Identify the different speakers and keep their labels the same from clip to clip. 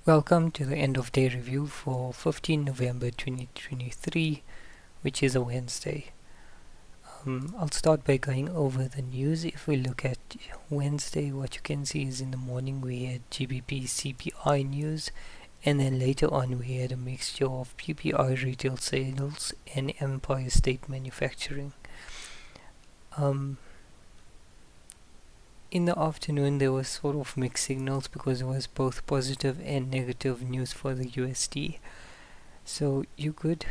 Speaker 1: Welcome to the end of day review for 15 November 2023, which is a Wednesday. I'll start by going over the news. If we look at Wednesday, what you can see is in the morning we had GBP CPI news, and then later on we had a mixture of PPI retail sales and Empire State Manufacturing. In the afternoon there was sort of mixed signals because it was both positive and negative news for the USD. So you could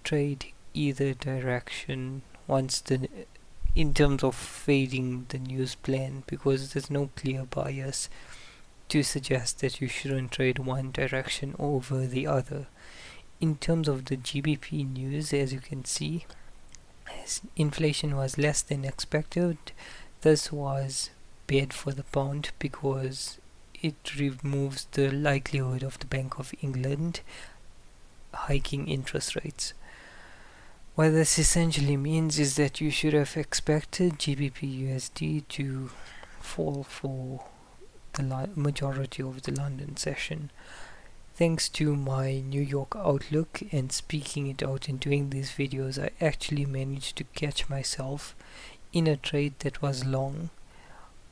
Speaker 1: trade either direction in terms of fading the news plan, because there's no clear bias to suggest that you shouldn't trade one direction over the other. In terms of the GBP news, as you can see, inflation was less than expected. This was bad for the pound because it removes the likelihood of the Bank of England hiking interest rates. What this essentially means is that you should have expected GBPUSD to fall for the majority of the London session. Thanks to my New York outlook and speaking it out and doing these videos, I actually managed to catch myself in a trade that was long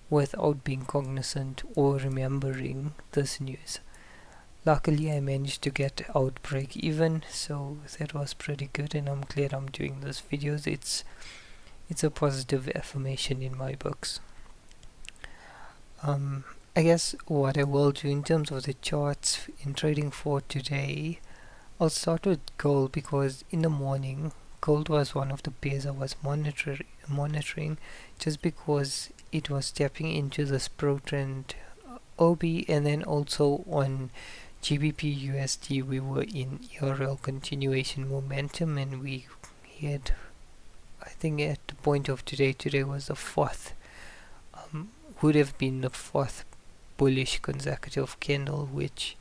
Speaker 1: without being cognizant or remembering this news. Luckily I managed to get out break even, so that was pretty good, and I'm glad I'm doing these videos. It's a positive affirmation in my books. I guess what I will do in terms of the charts in trading for today, I'll start with gold, because in the morning gold was one of the pairs I was monitoring just because it was stepping into this pro trend OB, and then also on GBPUSD we were in ERL continuation momentum, and we had, I think at the point of today was the fourth, would have been the fourth bullish consecutive candle, which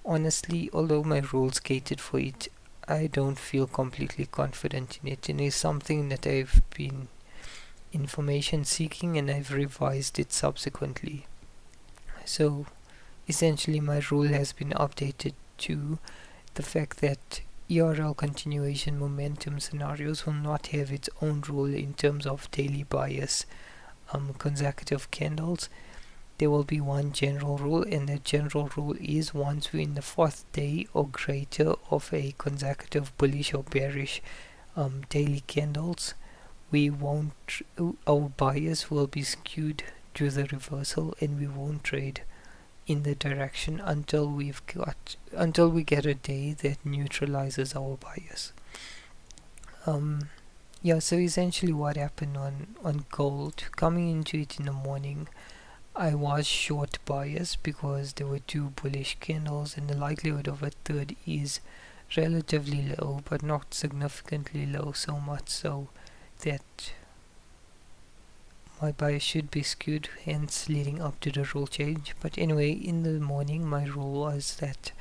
Speaker 1: honestly, although my rules catered for it, I don't feel completely confident in it, and it's something that I've been information seeking and I've revised it subsequently. So essentially my rule has been updated to the fact that ERL continuation momentum scenarios will not have its own rule in terms of daily bias consecutive candles. There will be one general rule, and that general rule is once we're in the fourth day or greater of a consecutive bullish or bearish daily candles, our bias will be skewed to the reversal, and we won't trade in the direction until we get a day that neutralizes our bias. So essentially what happened on gold, coming into it in the morning, I was short bias because there were two bullish candles, and the likelihood of a third is relatively low, but not significantly low, so much so that my bias should be skewed, hence leading up to the rule change. But anyway, in the morning my rule was that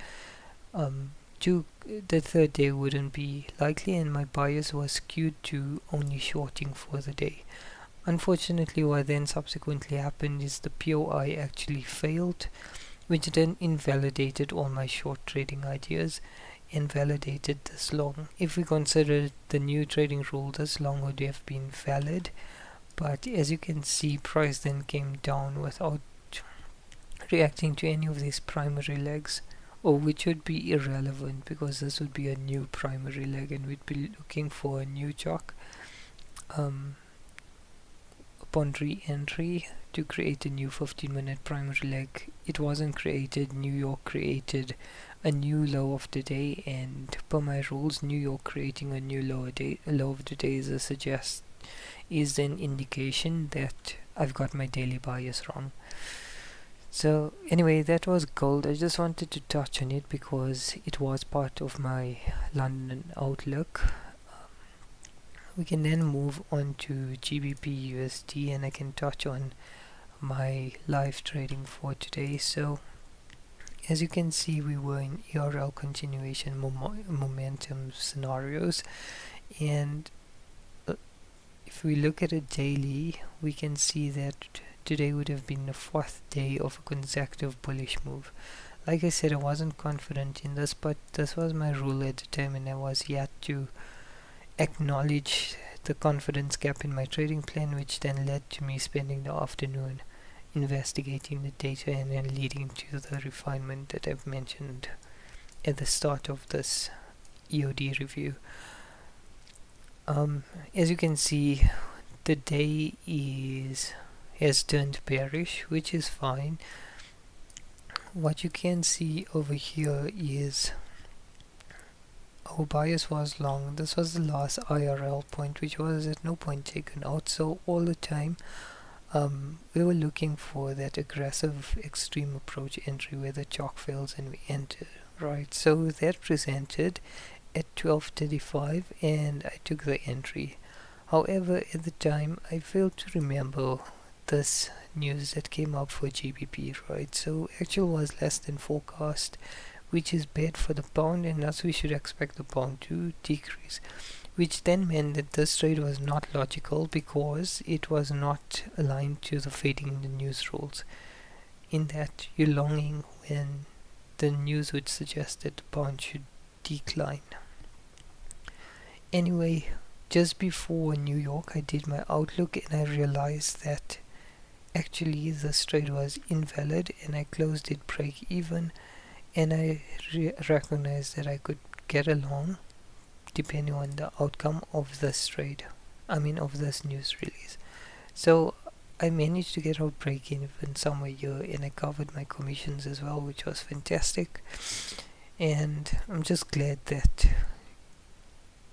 Speaker 1: the third day wouldn't be likely, and my bias was skewed to only shorting for the day. Unfortunately, what then subsequently happened is the POI actually failed, which then invalidated all my short trading ideas and validated this long. If we consider the new trading rule, this long would have been valid, but as you can see, price then came down without reacting to any of these primary legs, or which would be irrelevant because this would be a new primary leg and we'd be looking for a new chalk upon re-entry to create a new 15-minute primary leg. It wasn't created. New York created a new low of the day, and per my rules, New York creating a new low of the day is an indication that I've got my daily bias wrong. So anyway, that was gold. I just wanted to touch on it because it was part of my London outlook. We can then move on to GBPUSD, and I can touch on my live trading for today. So as you can see, we were in ERL continuation momentum scenarios, and if we look at a daily, we can see that today would have been the fourth day of a consecutive bullish move. like I said, I wasn't confident in this, but this was my rule at the time, and I was yet to acknowledge the confidence gap in my trading plan, which then led to me spending the afternoon investigating the data and then leading to the refinement that I've mentioned at the start of this EOD review. As you can see, the day has turned bearish, which is fine. What you can see over here is our bias was long. This was the last IRL point, which was at no point taken out. So all the time, we were looking for that aggressive extreme approach entry where the chalk fails and we enter, right? So that presented at 12:35 and I took the entry. However, at the time, I failed to remember this news that came up for GBP, right? So actual was less than forecast, which is bad for the pound, and thus we should expect the pound to decrease, which then meant that this trade was not logical because it was not aligned to the fading in the news rules, in that you're longing when the news would suggest that the pound should decline. Anyway, just before New York, I did my outlook and I realized that actually this trade was invalid and I closed it break even, and I recognized that I could get along depending on the outcome of this trade, of this news release. So I managed to get out break even somewhere here, and I covered my commissions as well, which was fantastic. And I'm just glad that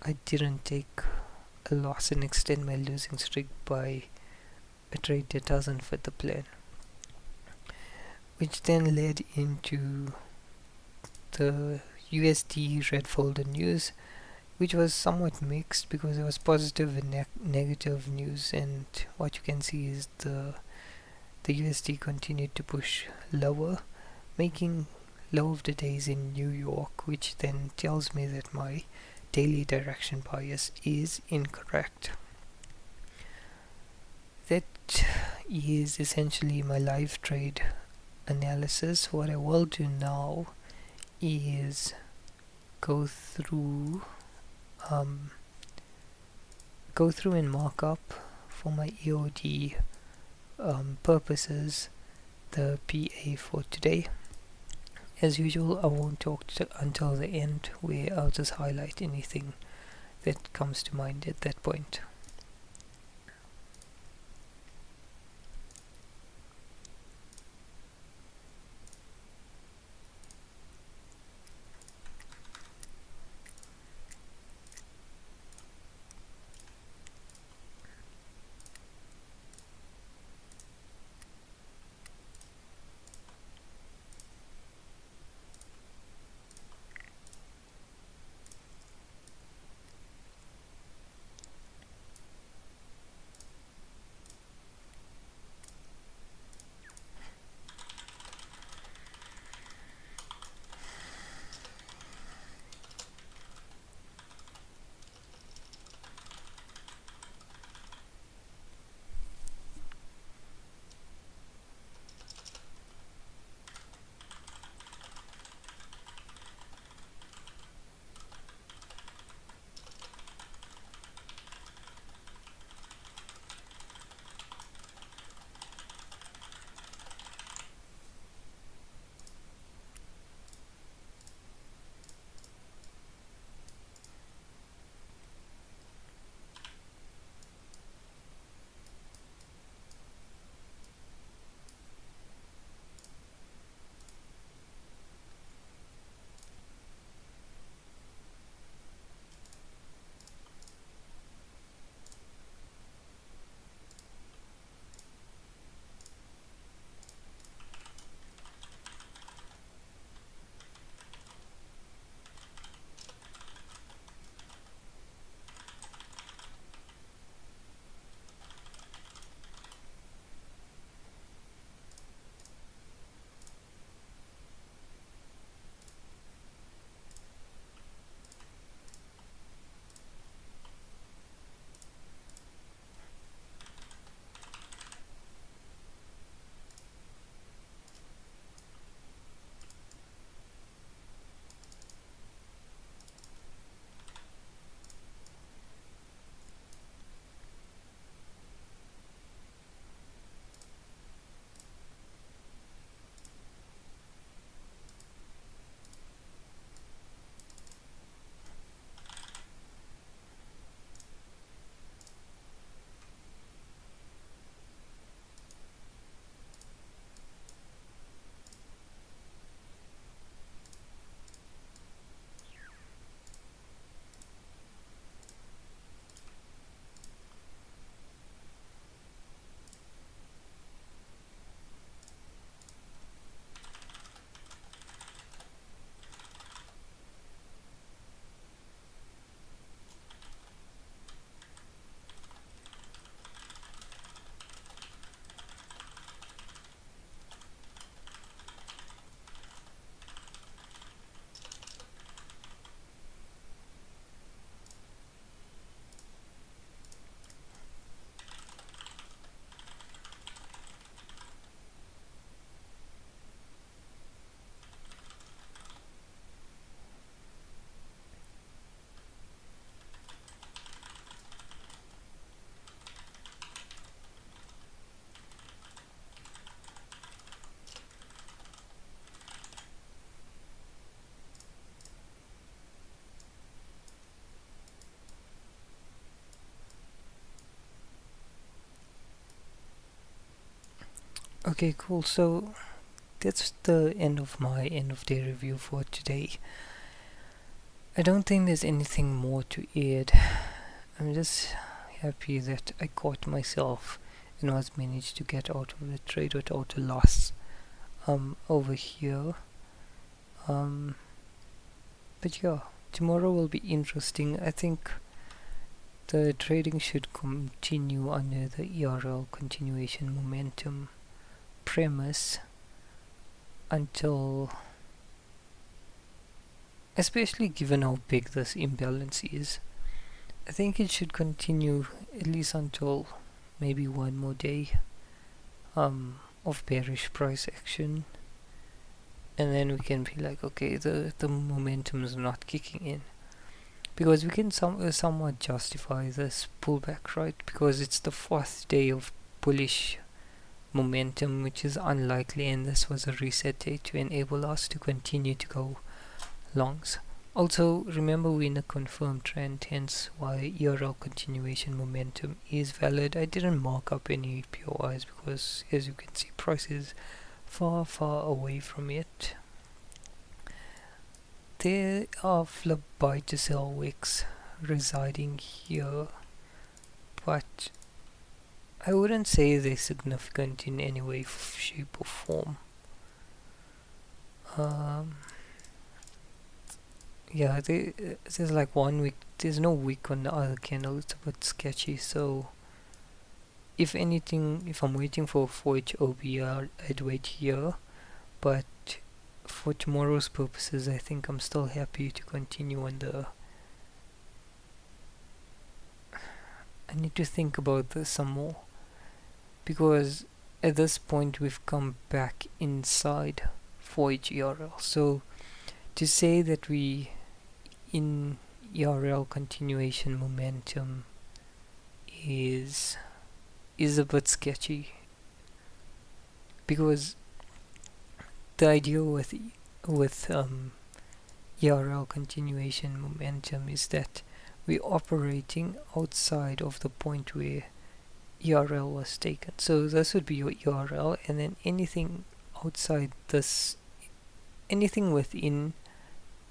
Speaker 1: I didn't take a loss and extend my losing streak by a trade that doesn't fit the plan, which then led into the USD red folder news, which was somewhat mixed because there was positive and negative news, and what you can see is the USD continued to push lower, making low of the days in New York, which then tells me that my daily direction bias is incorrect. That is essentially my live trade analysis. What I will do now is go through and mark up for my EOD purposes the PA for today. As usual, I won't talk until the end, where I'll just highlight anything that comes to mind at that point. Okay, cool. So that's the end of my end of day review for today. I don't think there's anything more to add. I'm just happy that I caught myself and was managed to get out of the trade without a loss over here. But yeah, tomorrow will be interesting. I think the trading should continue under the ERL continuation momentum premise until, especially given how big this imbalance is, I think it should continue at least until maybe one more day of bearish price action, and then we can be like, okay, the momentum is not kicking in, because we can somewhat justify this pullback, right? Because it's the fourth day of bullish momentum, which is unlikely, and this was a reset day to enable us to continue to go longs. Also, remember we're in a confirmed trend, hence why ERL continuation momentum is valid. I didn't mark up any POIs because, as you can see, price is far away from it. There are flip buy to sell wicks residing here, but I wouldn't say they're significant in any way, shape or form. Yeah, there's like one wick, there's no wick on the other candle, it's a bit sketchy, so if anything, if I'm waiting for 4HOB, I'd wait here, but for tomorrow's purposes, I think I'm still happy to continue on the... I need to think about this some more, because at this point we've come back inside 4H ERL, so to say that we in ERL continuation momentum is a bit sketchy, because the idea with ERL continuation momentum is that we're operating outside of the point where ERL was taken. So this would be your ERL, and then anything outside this, anything within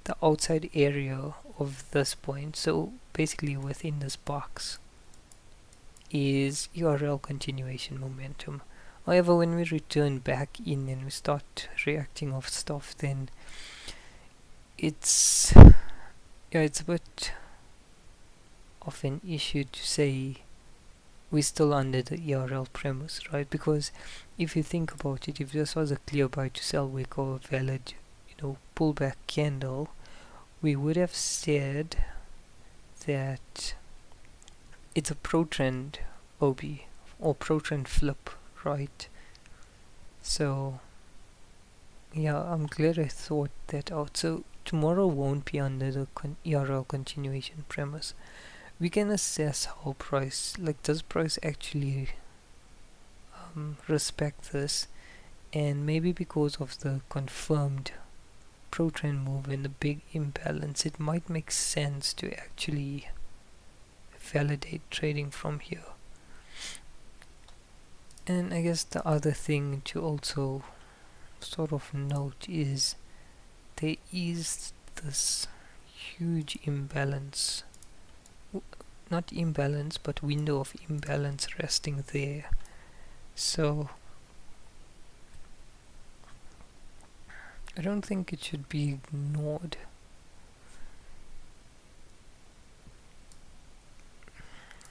Speaker 1: the outside area of this point, so basically within this box, is ERL continuation momentum. However, when we return back in and we start reacting off stuff, then it's a bit of an issue to say we're still under the ERL premise, right? Because if you think about it, if this was a clear buy to sell wick or a valid, pullback candle, we would have said that it's a pro trend OB or pro trend flip, right? So yeah, I'm glad I thought that out. So tomorrow won't be under the ERL continuation premise. We can assess how price, does price actually respect this, and maybe because of the confirmed pro trend move and the big imbalance, it might make sense to actually validate trading from here. And I guess the other thing to also sort of note is there is this huge imbalance, not imbalance but window of imbalance resting there. So I don't think it should be ignored.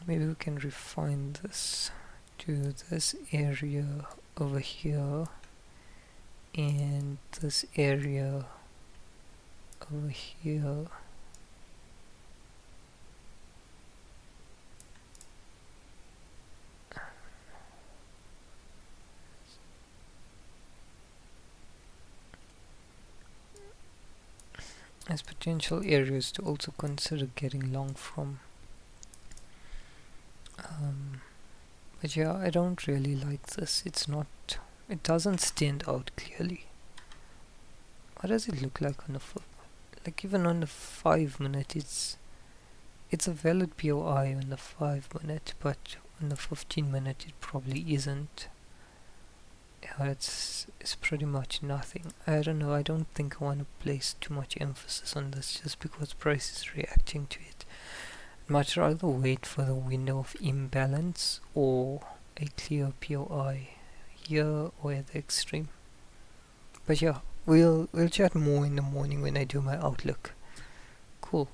Speaker 1: Maybe we can refine this to this area over here and this area over here. As potential areas to also consider getting long from. But yeah, I don't really like this. It doesn't stand out clearly. What does it look like on the even on the 5 minute? It's a valid POI on the 5 minute, but on the 15 minute it probably isn't. it's pretty much nothing. I don't know, I don't think I want to place too much emphasis on this just because price is reacting to it. Much rather wait for the window of imbalance or a clear POI here or at the extreme. But yeah, we'll chat more in the morning when I do my outlook. Cool.